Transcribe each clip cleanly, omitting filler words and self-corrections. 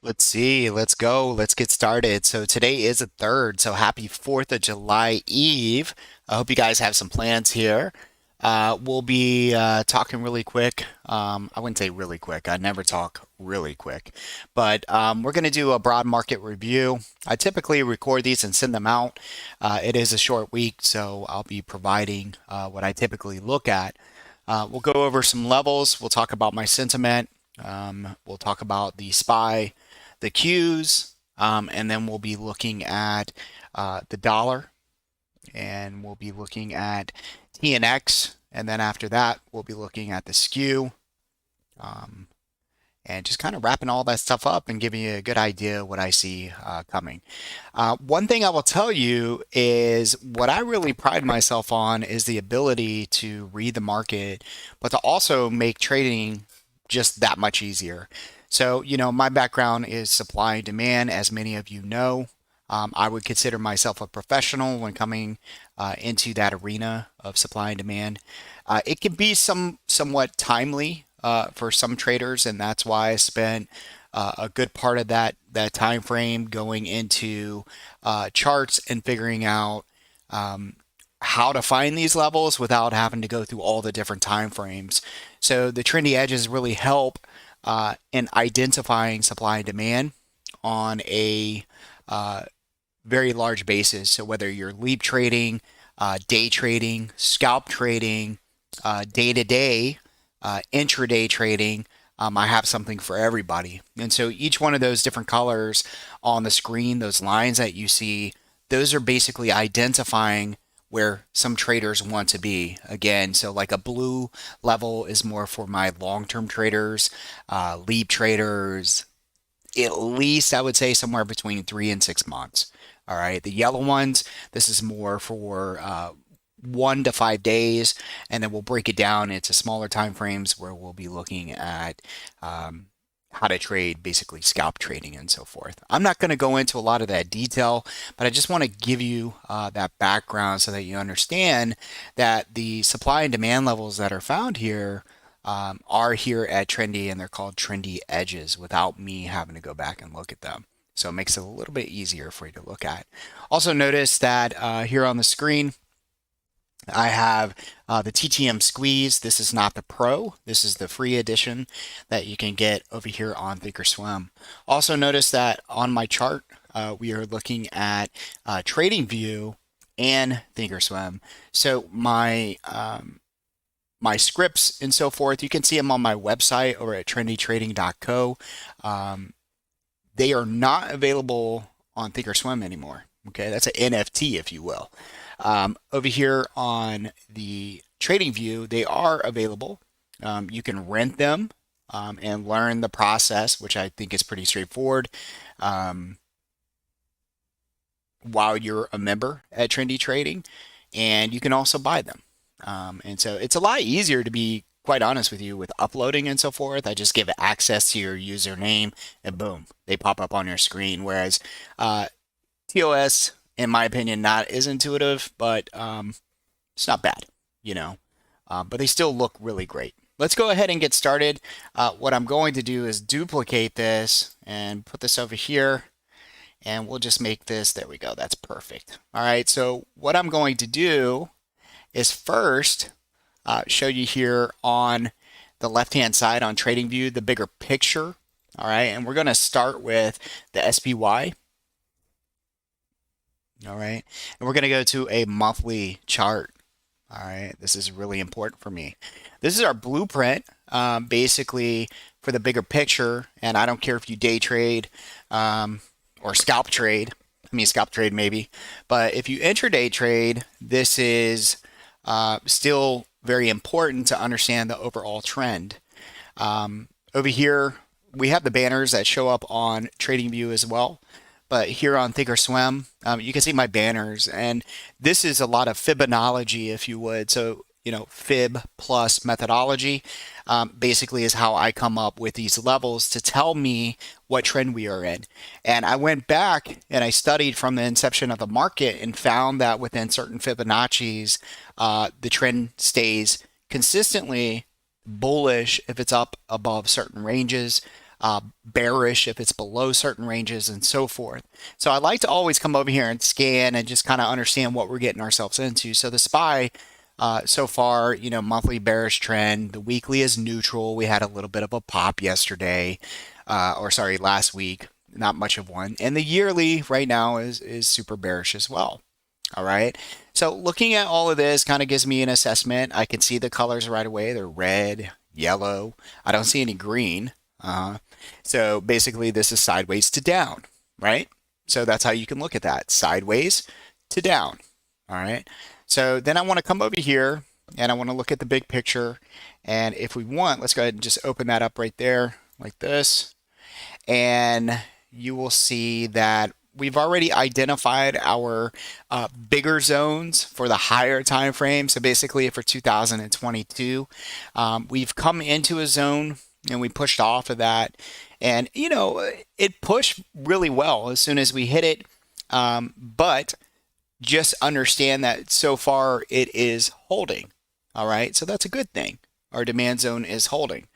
Let's see. Let's go. Let's get started. So today is the third. So happy 4th of July Eve. I hope you guys have some plans here. We'll be talking really quick. I wouldn't say really quick. I never talk really quick. But we're going to do a broad market review. I typically record these and send them out. It is a short week, so I'll be providing what I typically look at. We'll go over some levels. We'll talk about my sentiment. We'll talk about the SPY, the Qs, and then we'll be looking at the dollar, and we'll be looking at TNX, and then after that, we'll be looking at the skew, um, and just kind of wrapping all that stuff up and giving you a good idea of what I see coming. One thing I will tell you is what I really pride myself on is the ability to read the market, but to also make trading just that much easier. So, my background is supply and demand, as many of you know. I would consider myself a professional when coming into that arena of supply and demand. It can be somewhat timely for some traders, and that's why I spent a good part of that time frame going into charts and figuring out how to find these levels without having to go through all the different time frames. So the trendy edges really help in identifying supply and demand on a very large basis. So whether you're leap trading, day trading, scalp trading, day to day, intraday trading, I have something for everybody. And so each one of those different colors on the screen, those lines that you see, those are basically identifying where some traders want to be. Again, so like a blue level is more for my long-term traders, leap traders, at least I would say somewhere between 3 and 6 months. All right. The yellow ones, this is more for 1 to 5 days, and then we'll break it down into smaller time frames where we'll be looking at how to trade, basically scalp trading and so forth. I'm not going to go into a lot of that detail, but I just want to give you that background so that you understand that the supply and demand levels that are found here are here at Trendy, and they're called Trendy Edges without me having to go back and look at them. So it makes it a little bit easier for you to look at. Also notice that here on the screen, I have the TTM Squeeze. This is not the Pro. This is the free edition that you can get over here on Thinkorswim. Also notice that on my chart, we are looking at TradingView and Thinkorswim. So my scripts and so forth, you can see them on my website over at trendytrading.co. They are not available on Thinkorswim anymore. Okay, that's an NFT, if you will. Over here on the TradingView, they are available. You can rent them and learn the process, which I think is pretty straightforward, while you're a member at Trendy Trading, and you can also buy them. And so it's a lot easier, to be quite honest with you, with uploading and so forth. I just give it access to your username, and boom, they pop up on your screen. Whereas TOS, in my opinion, not as intuitive, but it's not bad, you know. But they still look really great. Let's go ahead and get started. What I'm going to do is duplicate this and put this over here, and we'll just make this, there we go, that's perfect. All right, so what I'm going to do is first show you here on the left-hand side on TradingView the bigger picture. All right, and we're going to start with the SPY. All right, and we're going to go to a monthly chart. All right, this is really important for me. This is our blueprint, basically for the bigger picture. And I don't care if you day trade or scalp trade. I mean, scalp trade maybe, but if you intraday trade, this is still very important to understand the overall trend. Over here, we have the banners that show up on TradingView as well. But here on Thinkorswim, you can see my banners, and this is a lot of Fibonacci, if you would. So, Fib plus methodology basically is how I come up with these levels to tell me what trend we are in. And I went back and I studied from the inception of the market and found that within certain Fibonacci's, the trend stays consistently bullish if it's up above certain ranges. bearish if it's below certain ranges and so forth. So I like to always come over here and scan and just kind of understand what we're getting ourselves into. So the SPY so far, monthly bearish trend. The weekly is neutral. We had a little bit of a pop yesterday, or sorry, last week. Not much of one. And the yearly right now is super bearish as well. All right. So looking at all of this kind of gives me an assessment. I can see the colors right away. They're red, yellow. I don't see any green. So basically this is sideways to down, right? So that's how you can look at that. Sideways to down. All right. So then I want to come over here and I want to look at the big picture. And if we want, let's go ahead and just open that up right there like this. And you will see that we've already identified our bigger zones for the higher time frame. So basically for 2022, we've come into a zone and we pushed off of that. And, it pushed really well as soon as we hit it. But just understand that so far it is holding. All right. So that's a good thing. Our demand zone is holding.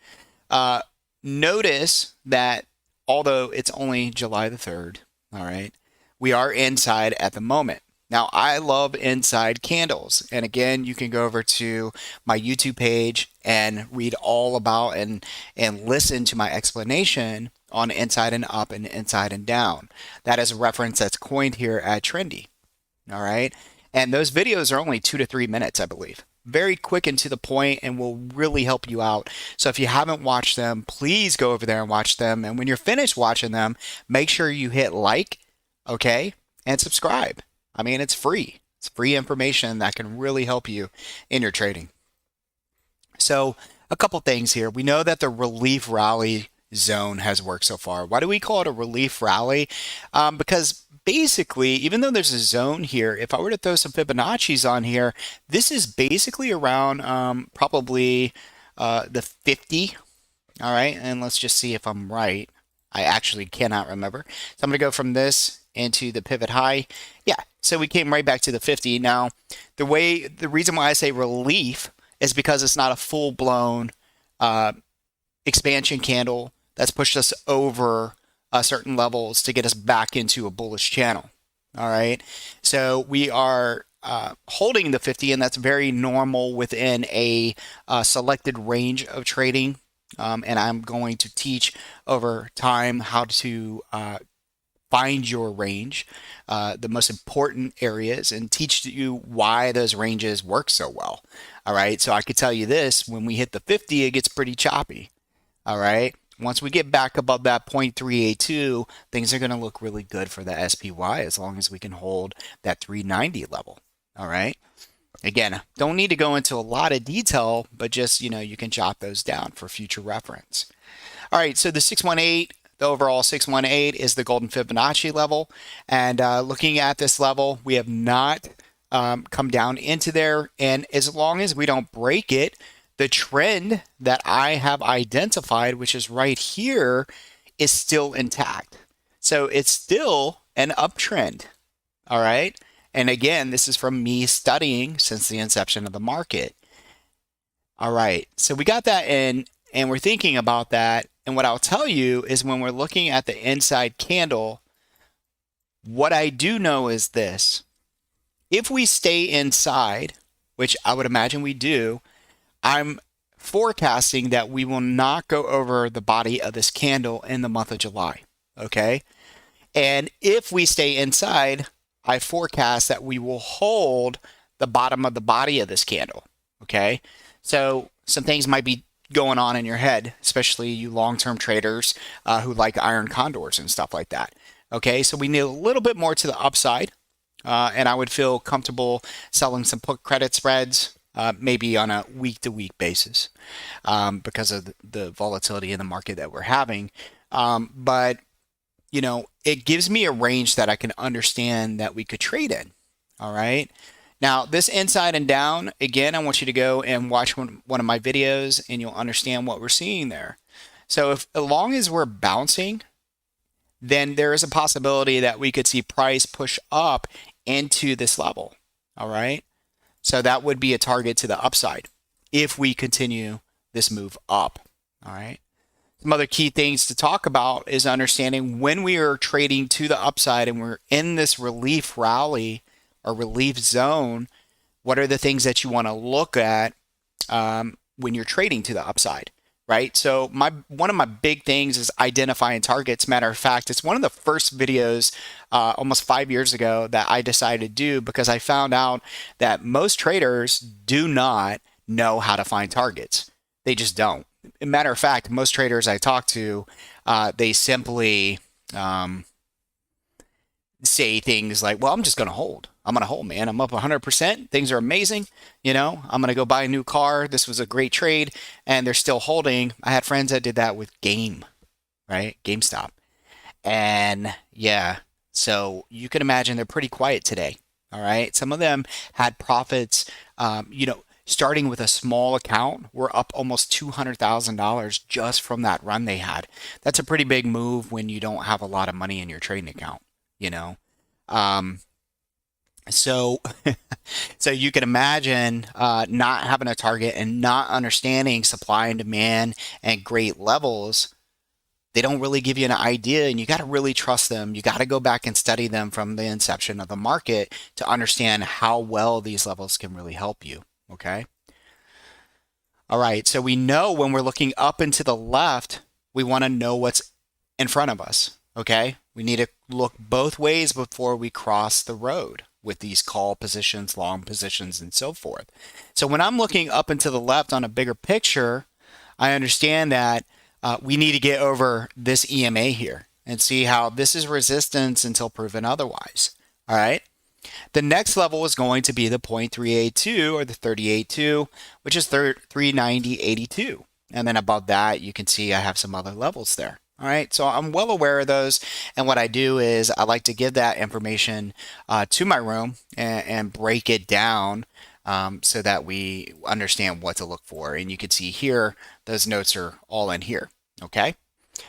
Notice that although it's only July the 3rd, all right, we are inside at the moment. Now, I love inside candles. And again, you can go over to my YouTube page and read all about and listen to my explanation on inside and up and inside and down. That is a reference that's coined here at Trendy. All right. And those videos are only 2 to 3 minutes, I believe. Very quick and to the point and will really help you out. So if you haven't watched them, please go over there and watch them. And when you're finished watching them, make sure you hit like, okay, and subscribe. I mean, it's free. It's free information that can really help you in your trading. So a couple things here. We know that the relief rally zone has worked so far. Why do we call it a relief rally? Because basically, even though there's a zone here, if I were to throw some Fibonacci's on here, this is basically around probably the 50. All right, and let's just see if I'm right. I actually cannot remember. So I'm going to go from this into the pivot high. Yeah, so we came right back to the 50. Now, the reason why I say relief is because it's not a full-blown expansion candle that's pushed us over certain levels to get us back into a bullish channel. All right. So we are holding the 50, and that's very normal within a selected range of trading. And I'm going to teach over time how to find your range, the most important areas, and teach you why those ranges work so well. All right. So I could tell you this: when we hit the 50, it gets pretty choppy. All right. Once we get back above that 0.382, things are going to look really good for the SPY as long as we can hold that 390 level. All right. Again, don't need to go into a lot of detail, but just, you can jot those down for future reference. All right. So the 618, the overall 618 is the golden Fibonacci level. And looking at this level, we have not come down into there. And as long as we don't break it, the trend that I have identified, which is right here, is still intact. So it's still an uptrend. All right. And again, this is from me studying since the inception of the market. All right. So we got that in and we're thinking about that. And what I'll tell you is when we're looking at the inside candle, what I do know is this. If we stay inside, which I would imagine we do, I'm forecasting that we will not go over the body of this candle in the month of July. Okay. And if we stay inside, I forecast that we will hold the bottom of the body of this candle. Okay. So some things might be going on in your head, especially you long-term traders who like iron condors and stuff like that. Okay. So we need a little bit more to the upside. And I would feel comfortable selling some put credit spreads. Maybe on a week-to-week basis because of the volatility in the market that we're having. But, it gives me a range that I can understand that we could trade in. All right. Now, this inside and down, again, I want you to go and watch one of my videos and you'll understand what we're seeing there. So as long as we're bouncing, then there is a possibility that we could see price push up into this level. All right. So that would be a target to the upside if we continue this move up. All right. Some other key things to talk about is understanding when we are trading to the upside and we're in this relief rally or relief zone, what are the things that you want to look at when you're trading to the upside, right? So one of my big things is identifying targets. Matter of fact, it's one of the first videos almost 5 years ago that I decided to do because I found out that most traders do not know how to find targets. They just don't. Matter of fact, most traders I talk to, they simply say things like, well, I'm just going to hold. I'm going to hold, man. I'm up 100%. Things are amazing. I'm going to go buy a new car. This was a great trade. And they're still holding. I had friends that did that with right? GameStop. And yeah, so you can imagine they're pretty quiet today. All right. Some of them had profits, starting with a small account. We're up almost $200,000 just from that run they had. That's a pretty big move when you don't have a lot of money in your trading account, you know. Um, so, so you can imagine not having a target and not understanding supply and demand and great levels. They don't really give you an idea, and you got to really trust them. You got to go back and study them from the inception of the market to understand how well these levels can really help you. Okay. All right. So we know when we're looking up and to the left, we want to know what's in front of us. Okay. We need to look both ways before we cross the road with these call positions, long positions, and so forth. So when I'm looking up and to the left on a bigger picture, I understand that we need to get over this EMA here and see how this is resistance until proven otherwise. All right. The next level is going to be the 0.382 or the 38.2, which is 390.82. And then above that, you can see I have some other levels there. All right, so I'm well aware of those. And what I do is I like to give that information to my room and break it down so that we understand what to look for. And you can see here, those notes are all in here. Okay.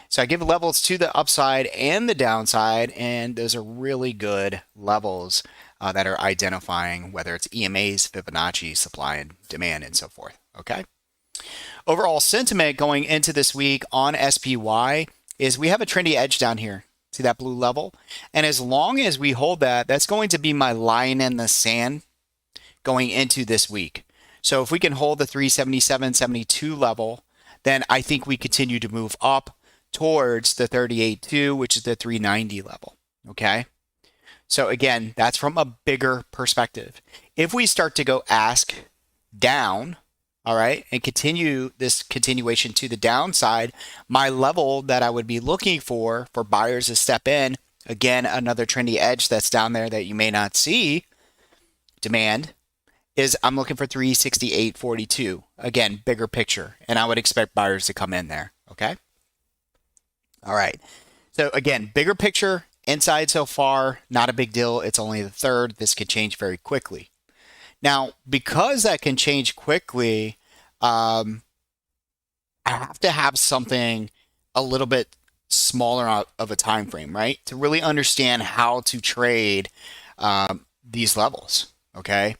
So I give levels to the upside and the downside, and those are really good levels that are identifying whether it's EMAs, Fibonacci, supply and demand, and so forth. Okay. Overall sentiment going into this week on SPY is we have a trendy edge down here. See that blue level? And as long as we hold that, that's going to be my line in the sand going into this week. So if we can hold the 377.72 level, then I think we continue to move up towards the 38.2, which is the 390 level. Okay. So again, that's from a bigger perspective. If we start to go ask down, all right, and continue this continuation to the downside, my level that I would be looking for buyers to step in, again, another trendy edge that's down there that you may not see, demand, is I'm looking for 368.42. Again, bigger picture, and I would expect buyers to come in there, okay? All right. So again, bigger picture, inside so far, not a big deal. It's only the third. This could change very quickly. Now, because that can change quickly, I have to have something a little bit smaller of a time frame, right? To really understand how to trade these levels, okay?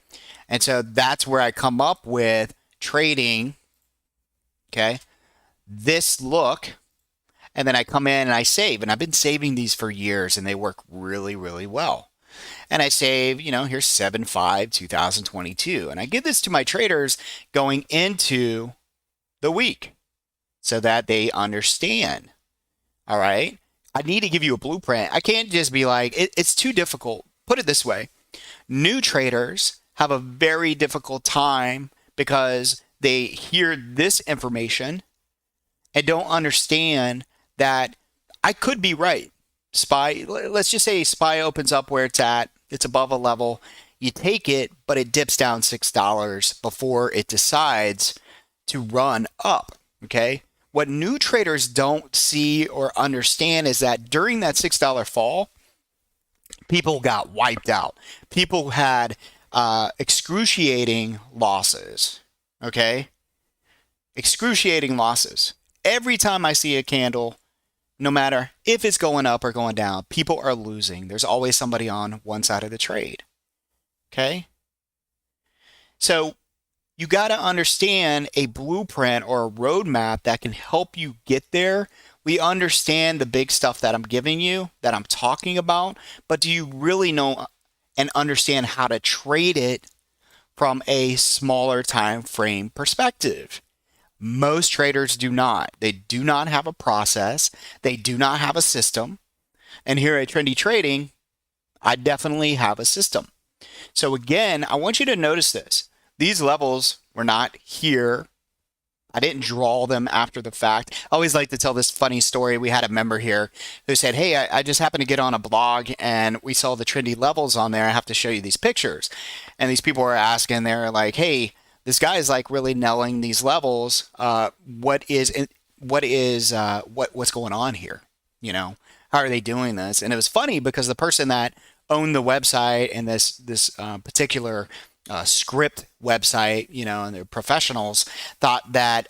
And so that's where I come up with trading, okay, this look, and then I come in and I save. And I've been saving these for years, and they work really, really well. And I save, here's 7/5/2022. And I give this to my traders going into the week so that they understand. All right. I need to give you a blueprint. I can't just be like, it's too difficult. Put it this way. New traders have a very difficult time because they hear this information and don't understand that I could be right. SPY, let's just say SPY opens up where it's at. It's above a level. You take it, but it dips down $6 before it decides to run up. Okay. What new traders don't see or understand is that during that $6 fall, people got wiped out. People had excruciating losses. Okay. Excruciating losses. Every time I see a candle, no matter if it's going up or going down, people are losing. There's always somebody on one side of the trade. Okay. So You got to understand a blueprint or a roadmap that can help you get there. We understand the big stuff that I'm giving you, that I'm talking about, but do you really know and understand how to trade it from a smaller time frame perspective? Most traders do not. They do not have a process. They do not have a system. And here at Trendy Trading, I definitely have a system. So again, I want you to notice this. These levels were not here. I didn't draw them after the fact. I always like to tell this funny story. We had a member here who said, hey, I just happened to get on a blog and we saw the trendy levels on there. I have to show you these pictures. And these people were asking, they're like, hey, this guy is like really nailing these levels. What's going on here? You know, how are they doing this? And it was funny because the person that owned the website and this particular script website, you know, and they're professionals, thought that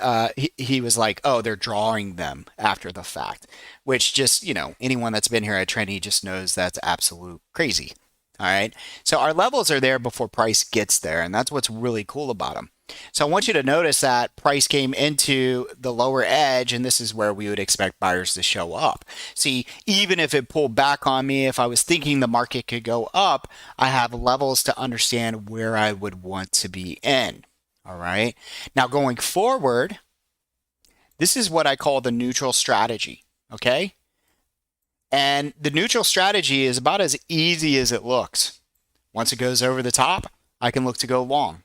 he was like, oh, they're drawing them after the fact, which just, you know, anyone that's been here at Trendy just knows that's absolute crazy. All right. So our levels are there before price gets there, and that's what's really cool about them. So I want you to notice that price came into the lower edge, and this is where we would expect buyers to show up. See, even if it pulled back on me, if I was thinking the market could go up, I have levels to understand where I would want to be in. All right. Now going forward, this is what I call the neutral strategy. Okay. And the neutral strategy is about as easy as it looks. Once it goes over the top, I can look to go long.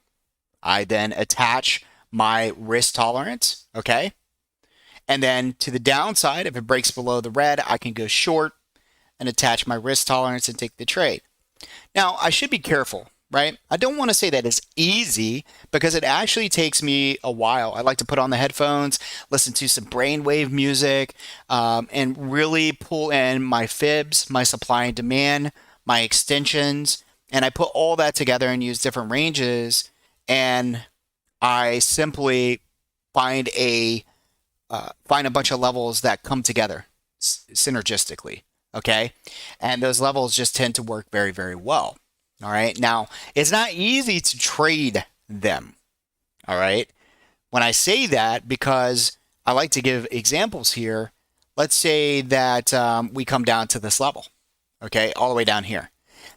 I then attach my risk tolerance, okay? And then to the downside, if it breaks below the red, I can go short and attach my risk tolerance and take the trade. Now, I should be careful, right? I don't want to say that it's easy because it actually takes me a while. I like to put on the headphones, listen to some brainwave music, and really pull in my fibs, my supply and demand, my extensions, and I put all that together and use different ranges, and I simply find a bunch of levels that come together synergistically. Okay, and those levels just tend to work very, very well. All right, now it's not easy to trade them. All right, when I say that, because I like to give examples here. Let's say that we come down to this level. Okay, all the way down here.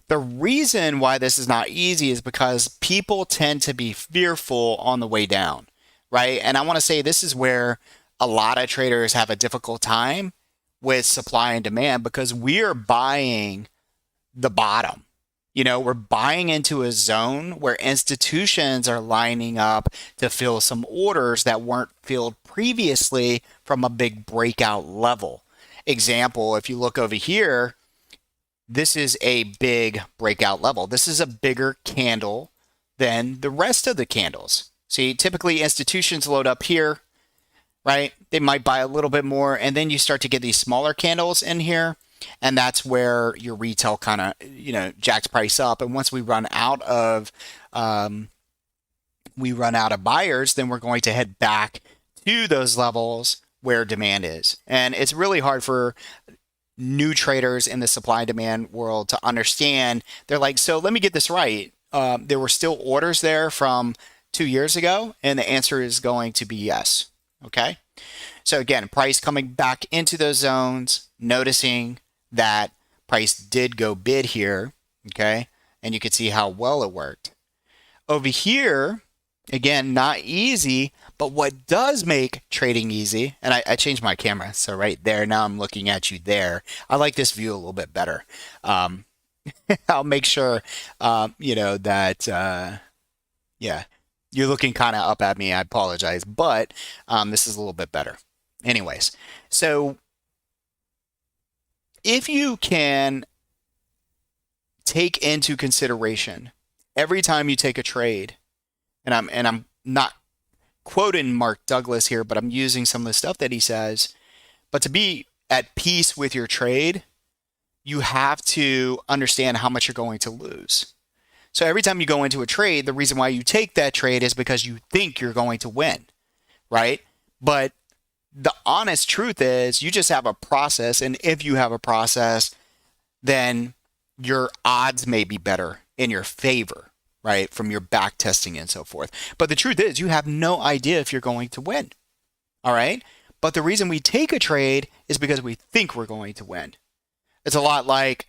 The reason why this is not easy is because people tend to be fearful on the way down, right? And I want to say this is where a lot of traders have a difficult time with supply and demand because we are buying the bottom. You know, we're buying into a zone where institutions are lining up to fill some orders that weren't filled previously from a big breakout level. Example, if you look over here, this is a big breakout level. This is a bigger candle than the rest of the candles. See, typically institutions load up here, right? They might buy a little bit more, and then you start to get these smaller candles in here, and that's where your retail kind of, you know, jacks price up. And once we run out of buyers, then we're going to head back to those levels where demand is. And it's really hard for new traders in the supply and demand world to understand. They're like, so let me get this right. There were still orders there from 2 years ago, and the answer is going to be yes. Okay. So again, price coming back into those zones, noticing that price did go bid here. Okay. And you can see how well it worked. Over here, again, not easy, but what does make trading easy, and I changed my camera, so right there, now I'm looking at you there. I like this view a little bit better. I'll make sure, you know, that, yeah, you're looking kind of up at me. I apologize, but this is a little bit better. Anyways, so if you can take into consideration every time you take a trade, and I'm not quoting Mark Douglas here, but I'm using some of the stuff that he says. But to be at peace with your trade, you have to understand how much you're going to lose. So every time you go into a trade, the reason why you take that trade is because you think you're going to win, right? But the honest truth is you just have a process, and if you have a process, then your odds may be better in your favor. right? From your back testing and so forth. But the truth is, you have no idea if you're going to win. All right. But the reason we take a trade is because we think we're going to win. It's a lot like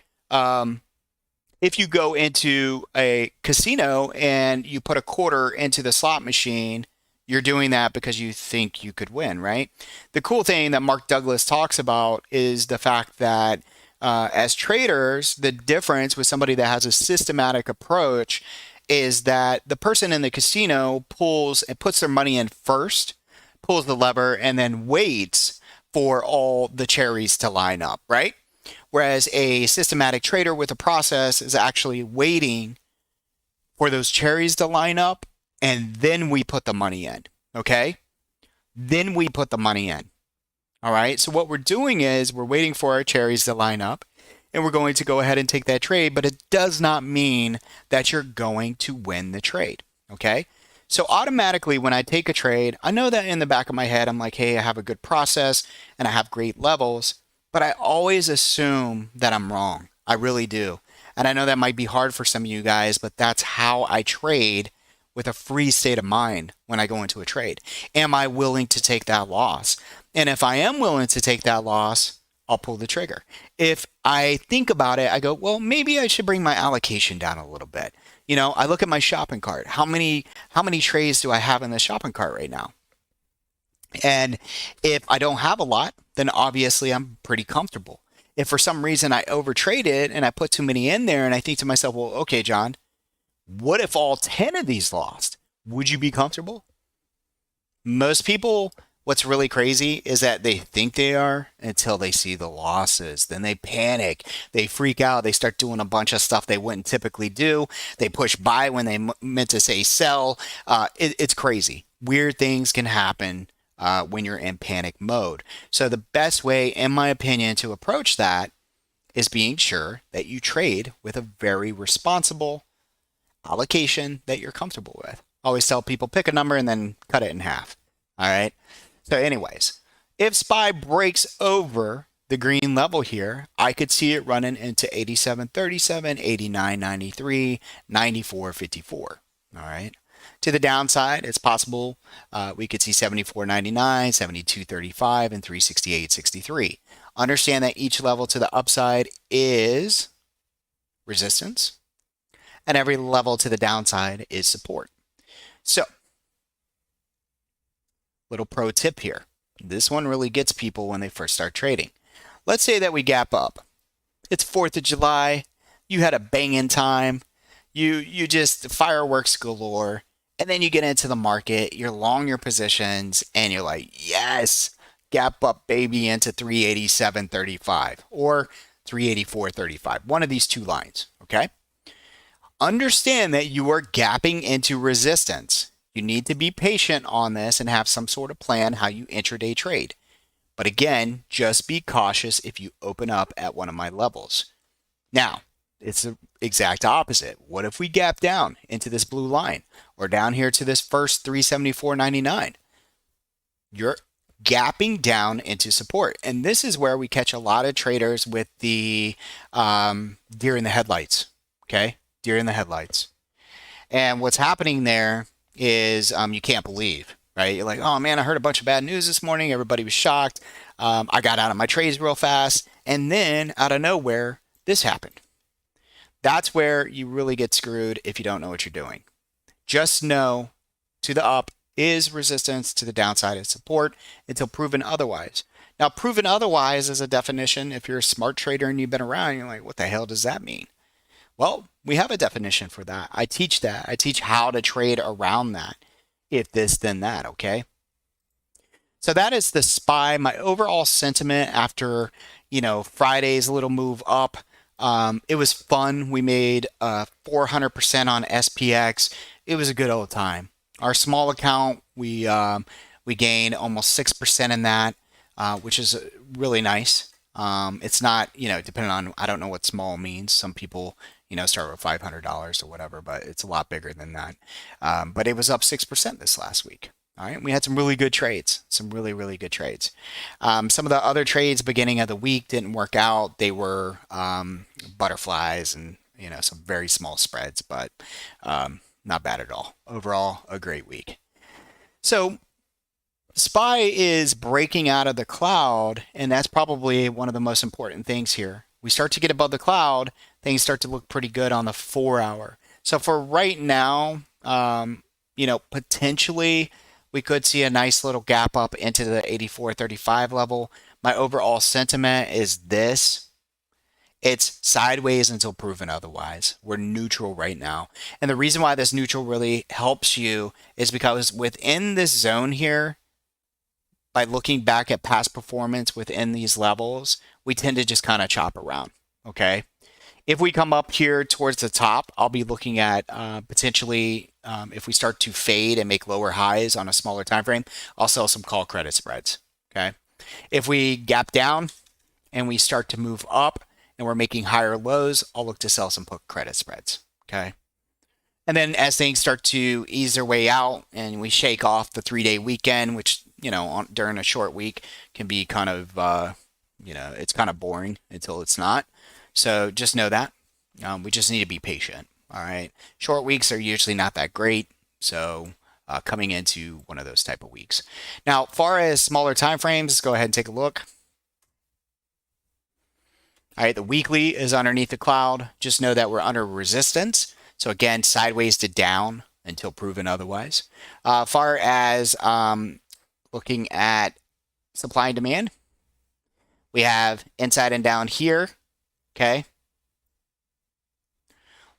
if you go into a casino and you put a quarter into the slot machine, you're doing that because you think you could win, right? The cool thing that Mark Douglas talks about is the fact that as traders, the difference with somebody that has a systematic approach is that the person in the casino pulls and puts their money in first, pulls the lever, and then waits for all the cherries to line up, right? Whereas a systematic trader with a process is actually waiting for those cherries to line up and then we put the money in. Okay? Then we put the money in. All right? So what we're doing is we're waiting for our cherries to line up and we're going to go ahead and take that trade, but it does not mean that you're going to win the trade. Okay? So automatically when I take a trade, I know that in the back of my head, I'm like, hey, I have a good process and I have great levels, but I always assume that I'm wrong. I really do. And I know that might be hard for some of you guys, but that's how I trade with a free state of mind when I go into a trade. Am I willing to take that loss? And if I am willing to take that loss, I'll pull the trigger. If I think about it, I go, well, maybe I should bring my allocation down a little bit. You know, I look at my shopping cart. How many trades do I have in the shopping cart right now? And if I don't have a lot, then obviously I'm pretty comfortable. If for some reason I overtraded and I put too many in there and I think to myself, well, okay, John, what if all 10 of these lost? Would you be comfortable? Most people, what's really crazy is that they think they are until they see the losses. Then they panic, they freak out, they start doing a bunch of stuff they wouldn't typically do. They push buy when they meant to say sell. It's crazy. Weird things can happen when you're in panic mode. So the best way, in my opinion, to approach that is being sure that you trade with a very responsible allocation that you're comfortable with. I always tell people pick a number and then cut it in half. All right. So, anyways, if SPY breaks over the green level here, I could see it running into 87.37, 89.93, 94.54. All right. To the downside, it's possible we could see 74.99, 72.35, and 368.63. Understand that each level to the upside is resistance, and every level to the downside is support. So, little pro tip here. This one really gets people when they first start trading. Let's say that we gap up. It's 4th of July. You had a banging time. You just fireworks galore. And then you get into the market, you're long your positions, and you're like, yes, gap up baby into 387.35 or 384.35. One of these two lines, okay? Understand that you are gapping into resistance. You need to be patient on this and have some sort of plan how you intraday trade. But again, just be cautious if you open up at one of my levels. Now, it's the exact opposite. What if we gap down into this blue line or down here to this first 374.99? You're gapping down into support. And this is where we catch a lot of traders with the deer in the headlights. Okay? Deer in the headlights. And what's happening there is you can't believe, right? You're like, oh man, I heard a bunch of bad news this morning. Everybody was shocked. I got out of my trades real fast. And then out of nowhere, this happened. That's where you really get screwed if you don't know what you're doing. Just know to the up is resistance, to the downside is support until proven otherwise. Now, proven otherwise is a definition. If you're a smart trader and you've been around, you're like, what the hell does that mean? Well, we have a definition for that. I teach that. I teach how to trade around that. If this, then that, okay? So that is the SPY. My overall sentiment after, Friday's little move up. It was fun. We made 400% on SPX. It was a good old time. Our small account, we gained almost 6% in that, which is really nice. It's not, depending on, I don't know what small means. Some people, start with $500 or whatever, but it's a lot bigger than that. But it was up 6% this last week. All right, we had some really good trades, some really, really good trades. Some of the other trades beginning of the week didn't work out. They were butterflies and some very small spreads, but not bad at all. Overall, a great week. So SPY is breaking out of the cloud, and that's probably one of the most important things here. We start to get above the cloud, things start to look pretty good on the 4 hour. So for right now, potentially we could see a nice little gap up into the 84.35 level. My overall sentiment is this. It's sideways until proven otherwise. We're neutral right now. And the reason why this neutral really helps you is because within this zone here, by looking back at past performance within these levels, we tend to just kind of chop around. Okay. If we come up here towards the top, I'll be looking at potentially if we start to fade and make lower highs on a smaller time frame, I'll sell some call credit spreads. Okay. If we gap down and we start to move up and we're making higher lows, I'll look to sell some put credit spreads. Okay. And then as things start to ease their way out and we shake off the 3-day weekend, which, during a short week can be kind of, it's kind of boring until it's not. So just know that. We just need to be patient. All right. Short weeks are usually not that great. So coming into one of those type of weeks. Now, far as smaller time frames, let's go ahead and take a look. All right, the weekly is underneath the cloud. Just know that we're under resistance. So again, sideways to down until proven otherwise. Far as looking at supply and demand, we have inside and down here. Okay.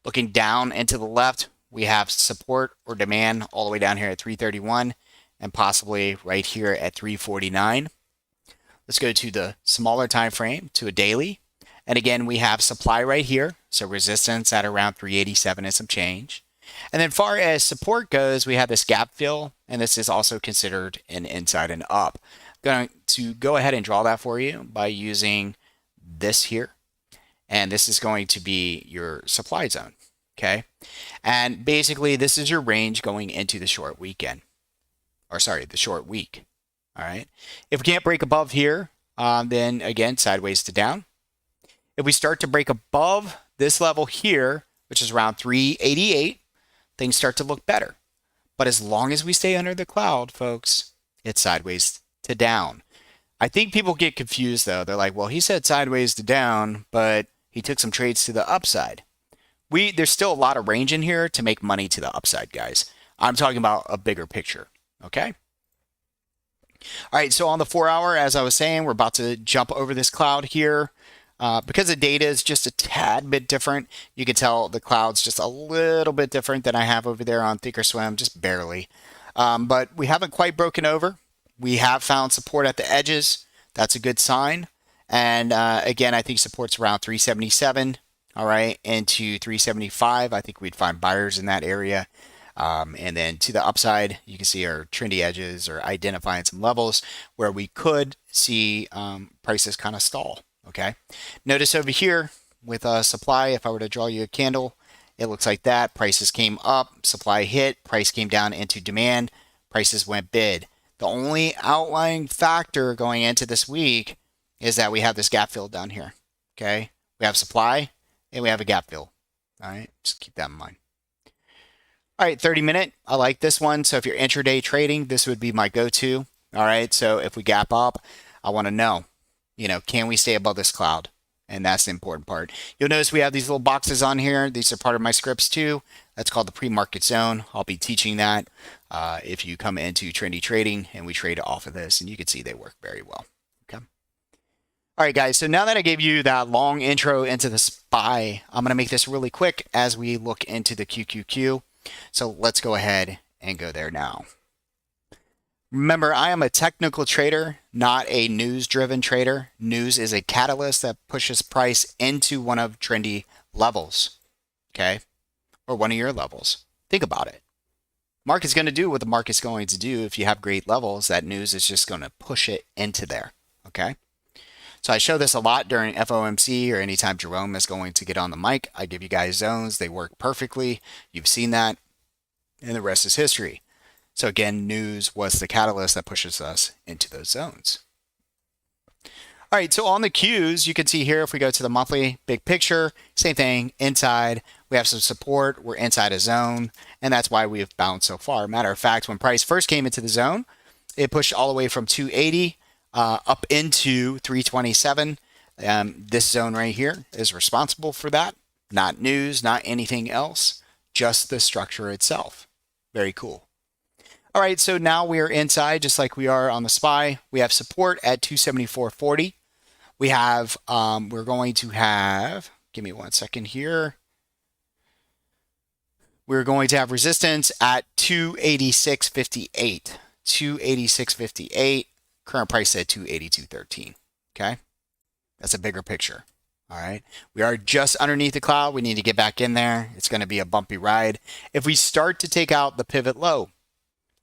Looking down and to the left, we have support or demand all the way down here at 331 and possibly right here at 349. Let's go to the smaller time frame, to a daily. And again, we have supply right here. So resistance at around 387 and some change. And then far as support goes, we have this gap fill, and this is also considered an inside and up. I'm going to go ahead and draw that for you by using this here. And this is going to be your supply zone. Okay. And basically, this is your range going into the short weekend. Or sorry, the short week. All right. If we can't break above here, then again, sideways to down. If we start to break above this level here, which is around 388, things start to look better. But as long as we stay under the cloud, folks, it's sideways to down. I think people get confused though. They're like, well, he said sideways to down, but he took some trades to the upside. There's still a lot of range in here to make money to the upside, guys. I'm talking about a bigger picture. Okay. All right. So on the 4 hour, as I was saying, we're about to jump over this cloud here. Because the data is just a tad bit different, you can tell the cloud's just a little bit different than I have over there on Thinkorswim, just barely. But we haven't quite broken over. We have found support at the edges. That's a good sign. And again, I think support's around 377, all right, into 375. I think we'd find buyers in that area. And then to the upside, you can see our trendy edges or identifying some levels where we could see prices kind of stall. Okay. Notice over here with supply, if I were to draw you a candle, it looks like that. Prices came up, supply hit, price came down into demand, prices went bid. The only outlying factor going into this week is that we have this gap fill down here. Okay. We have supply and we have a gap fill. All right. Just keep that in mind. All right. 30-minute. I like this one. So if you're intraday trading, this would be my go-to. All right. So if we gap up, I want to know. Can we stay above this cloud? And that's the important part. You'll notice we have these little boxes on here. These are part of my scripts too. That's called the pre-market zone. I'll be teaching that if you come into Trendy Trading and we trade off of this, and you can see they work very well. Okay. All right, guys. So now that I gave you that long intro into the SPY, I'm going to make this really quick as we look into the QQQ. So let's go ahead and go there now. Remember, I am a technical trader, not a news-driven trader. News is a catalyst that pushes price into one of trendy levels, okay? Or one of your levels. Think about it. Market's going to do what the market's going to do. If you have great levels, that news is just going to push it into there, okay? So I show this a lot during FOMC or anytime Jerome is going to get on the mic. I give you guys zones. They work perfectly. You've seen that, and the rest is history. So again, news was the catalyst that pushes us into those zones. All right, so on the Qs, you can see here, if we go to the monthly big picture, same thing inside. We have some support. We're inside a zone, and that's why we have bounced so far. Matter of fact, when price first came into the zone, it pushed all the way from 280 up into 327. This zone right here is responsible for that. Not news, not anything else, just the structure itself. Very cool. All right, so now we are inside just like we are on the SPY. We have support at 274.40. We have, we're going to have, give me 1 second here. We're going to have resistance at 286.58. 286.58. Current price at 282.13. Okay, that's a bigger picture. All right, we are just underneath the cloud. We need to get back in there. It's going to be a bumpy ride. If we start to take out the pivot low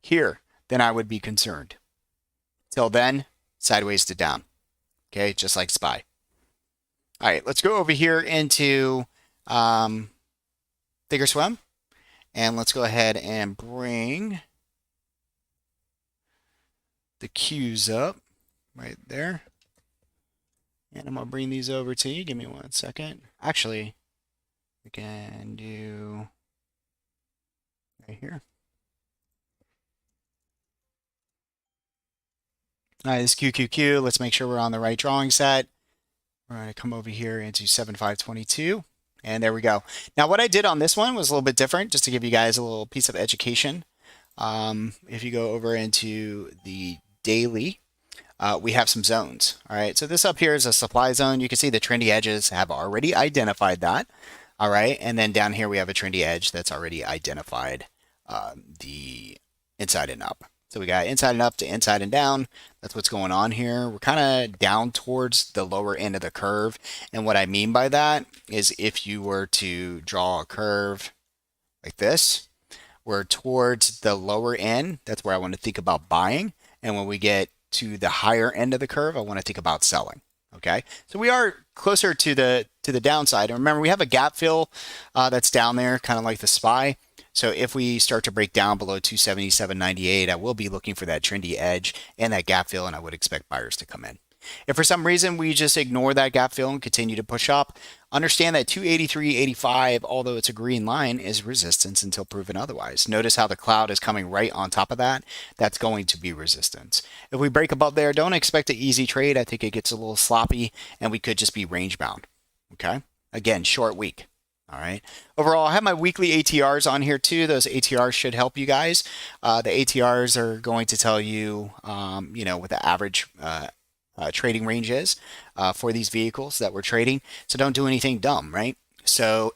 here, then I would be concerned. Till then, sideways to down. Okay, just like SPY. All right, let's go over here into Thinkorswim. And let's go ahead and bring the cues up right there. And I'm going to bring these over to you. Give me 1 second. Actually, we can do right here. All right, this QQQ. Let's make sure we're on the right drawing set. We're going to come over here into 7522. And there we go. Now, what I did on this one was a little bit different, just to give you guys a little piece of education. If you go over into the daily, we have some zones. All right, so this up here is a supply zone. You can see the trendy edges have already identified that. All right, and then down here we have a trendy edge that's already identified the inside and up. So we got inside and up to inside and down. That's what's going on here. We're kind of down towards the lower end of the curve. And what I mean by that is if you were to draw a curve like this, we're towards the lower end. That's where I want to think about buying. And when we get to the higher end of the curve, I want to think about selling. Okay, so we are closer to the downside. And remember, we have a gap fill that's down there, kind of like the SPY. So if we start to break down below 277.98, I will be looking for that trendy edge and that gap fill, and I would expect buyers to come in. If for some reason we just ignore that gap fill and continue to push up, understand that 283.85, although it's a green line, is resistance until proven otherwise. Notice how the cloud is coming right on top of that. That's going to be resistance. If we break above there, don't expect an easy trade. I think it gets a little sloppy, and we could just be range bound. Okay? Again, short week. All right. Overall, I have my weekly ATRs on here too. Those ATRs should help you guys. The ATRs are going to tell you, what the average trading range is for these vehicles that we're trading. So don't do anything dumb, right? So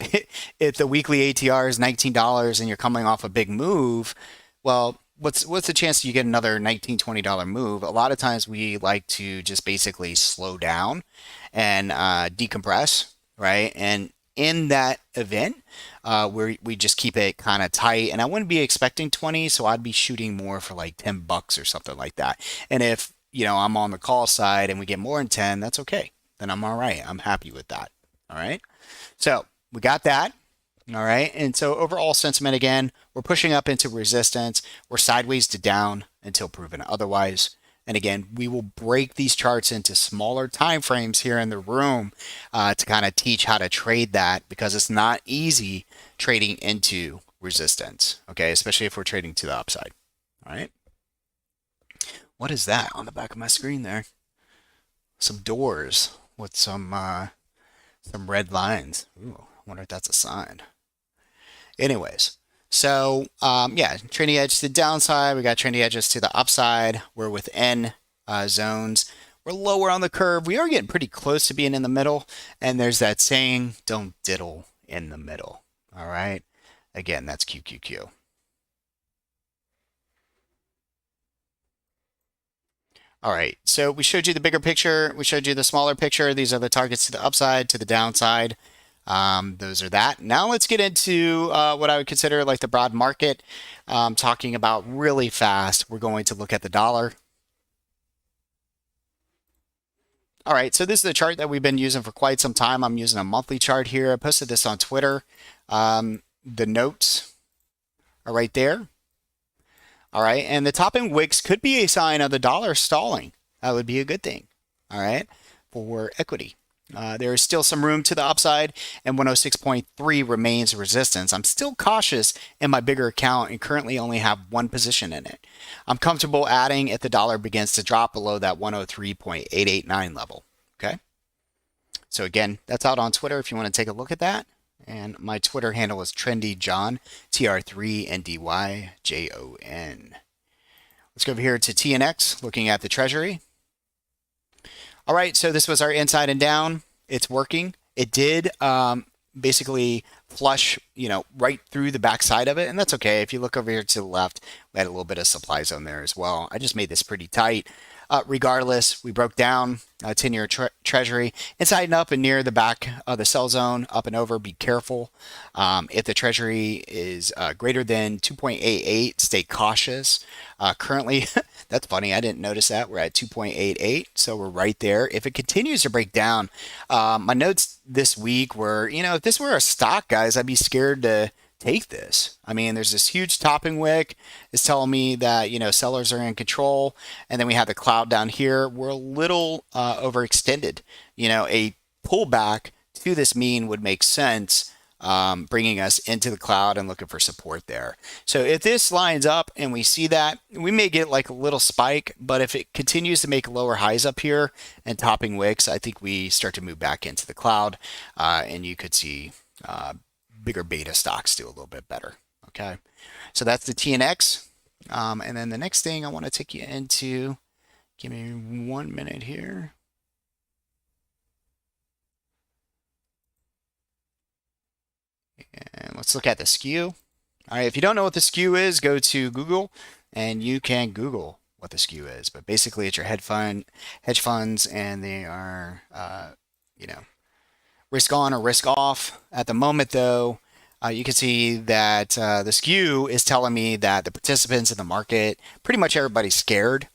if the weekly ATR is $19 and you're coming off a big move, well, what's the chance you get another $19, $20 move? A lot of times we like to just basically slow down and decompress, right? And in that event, we just keep it kind of tight, and I wouldn't be expecting 20, so I'd be shooting more for like $10 or something like that. And if I'm on the call side and we get more than 10, that's okay. Then I'm all right. I'm happy with that. All right. So we got that. All right. And so overall sentiment, again, we're pushing up into resistance. We're sideways to down until proven otherwise. And again, we will break these charts into smaller time frames here in the room to kind of teach how to trade that, because it's not easy trading into resistance, okay, especially if we're trading to the upside. All right. What is that on the back of my screen there? Some doors with some red lines. Ooh, I wonder if that's a sign. Anyways. So, trendy edge to the downside. We got trendy edges to the upside. We're within zones. We're lower on the curve. We are getting pretty close to being in the middle. And there's that saying, don't diddle in the middle. All right. Again, that's QQQ. All right. So we showed you the bigger picture. We showed you the smaller picture. These are the targets to the upside, to the downside. Those are that. Now let's get into what I would consider like the broad market. Talking about really fast, we're going to look at the dollar. All right, so this is the chart that we've been using for quite some time. I'm using a monthly chart here. I posted this on Twitter. The notes are right there. All right, and the top end wicks could be a sign of the dollar stalling. That would be a good thing. All right, for equity. There is still some room to the upside, and 106.3 remains resistance. I'm still cautious in my bigger account and currently only have one position in it. I'm comfortable adding if the dollar begins to drop below that 103.889 level. Okay. So again, that's out on Twitter if you want to take a look at that. And my Twitter handle is Trendy John, TR3NDYJON. Let's go over here to TNX, looking at the Treasury. All right, so this was our inside and down. It's working. It did basically flush, right through the backside of it, and that's okay. If you look over here to the left, we had a little bit of supply zone there as well. I just made this pretty tight. Regardless, we broke down 10-year treasury inside and up and near the back of the sell zone, up and over. Be careful. If the treasury is greater than 2.88, stay cautious. Currently, that's funny. I didn't notice that. We're at 2.88, so we're right there. If it continues to break down, my notes this week were, if this were a stock, guys, I'd be scared to take this. I mean, there's this huge topping wick. It's telling me that, sellers are in control. And then we have the cloud down here. We're a little overextended. A pullback to this mean would make sense, bringing us into the cloud and looking for support there. So if this lines up and we see that, we may get like a little spike, but if it continues to make lower highs up here and topping wicks, I think we start to move back into the cloud, and you could see bigger beta stocks do a little bit better. Okay, so that's the TNX. And then the next thing I want to take you into, give me 1 minute here. And let's look at the skew. All right, if you don't know what the skew is, go to Google and you can Google what the skew is. But basically, it's your hedge funds, and they are, risk on or risk off. At the moment, though, you can see that the skew is telling me that the participants in the market, pretty much everybody's scared.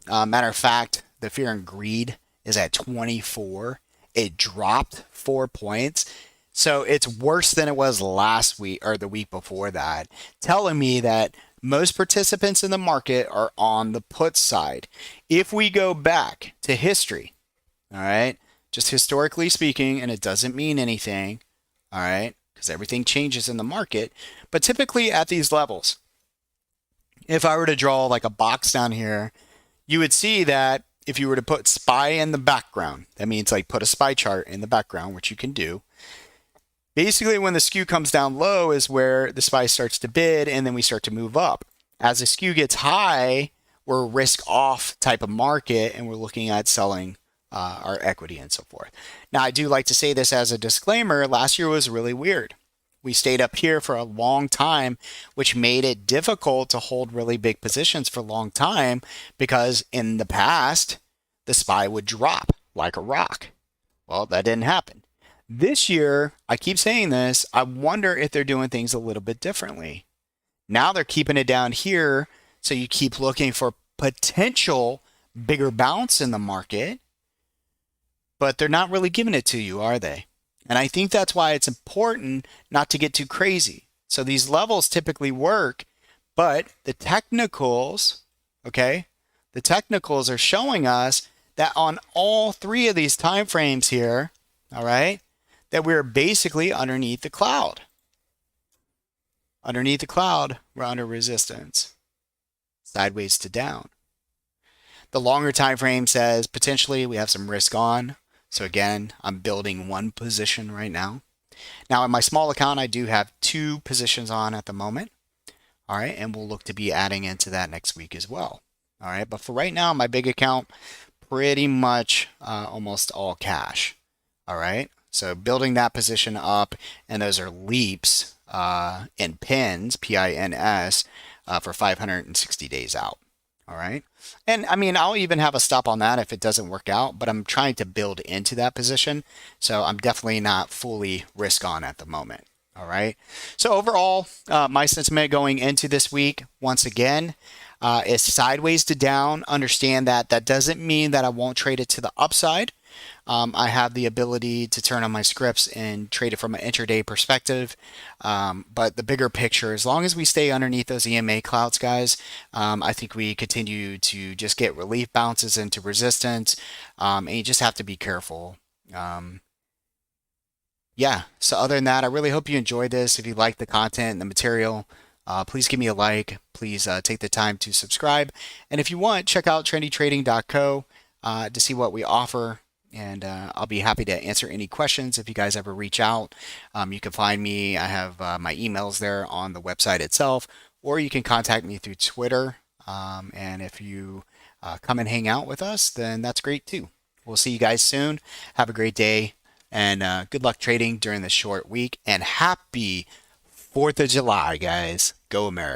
Matter of fact, the fear and greed is at 24. It dropped 4 points. So it's worse than it was last week or the week before that, telling me that most participants in the market are on the put side. If we go back to history, all right, just historically speaking, and it doesn't mean anything, all right, because everything changes in the market, but typically at these levels, if I were to draw like a box down here, you would see that if you were to put SPY in the background, that means like put a SPY chart in the background, which you can do. Basically, when the skew comes down low is where the SPY starts to bid, and then we start to move up. As the skew gets high, we're a risk off type of market, and we're looking at selling our equity and so forth. Now, I do like to say this as a disclaimer. Last year was really weird. We stayed up here for a long time, which made it difficult to hold really big positions for a long time because in the past, the SPY would drop like a rock. Well, that didn't happen. This year, I keep saying this, I wonder if they're doing things a little bit differently. Now they're keeping it down here, so you keep looking for potential bigger bounce in the market, but they're not really giving it to you, are they? And I think that's why it's important not to get too crazy. So these levels typically work, but the technicals, okay, the technicals are showing us that on all three of these time frames here, all right, that we're basically underneath the cloud. Underneath the cloud, we're under resistance, sideways to down. The longer time frame says potentially we have some risk on. So again, I'm building one position right now. Now in my small account, I do have 2 positions on at the moment. All right, and we'll look to be adding into that next week as well. All right, but for right now, my big account, pretty much almost all cash. All right, so building that position up, and those are leaps in pins, PINS, for 560 days out. All right. And I mean, I'll even have a stop on that if it doesn't work out, but I'm trying to build into that position. So I'm definitely not fully risk on at the moment. All right. So overall, my sentiment going into this week, once again, is sideways to down. Understand that that doesn't mean that I won't trade it to the upside. I have the ability to turn on my scripts and trade it from an intraday perspective. But the bigger picture, as long as we stay underneath those EMA clouds, guys, I think we continue to just get relief bounces into resistance. And you just have to be careful Um, yeah, so other than that, I really hope you enjoyed this. If you like the content and the material, please give me a like. Please take the time to subscribe. And if you want, check out trendytrading.co to see what we offer. And I'll be happy to answer any questions if you guys ever reach out. You can find me. I have my emails there on the website itself, or you can contact me through Twitter. And if you come and hang out with us, then that's great too. We'll see you guys soon. Have a great day. And good luck trading during this short week. And happy 4th of July, guys. Go America.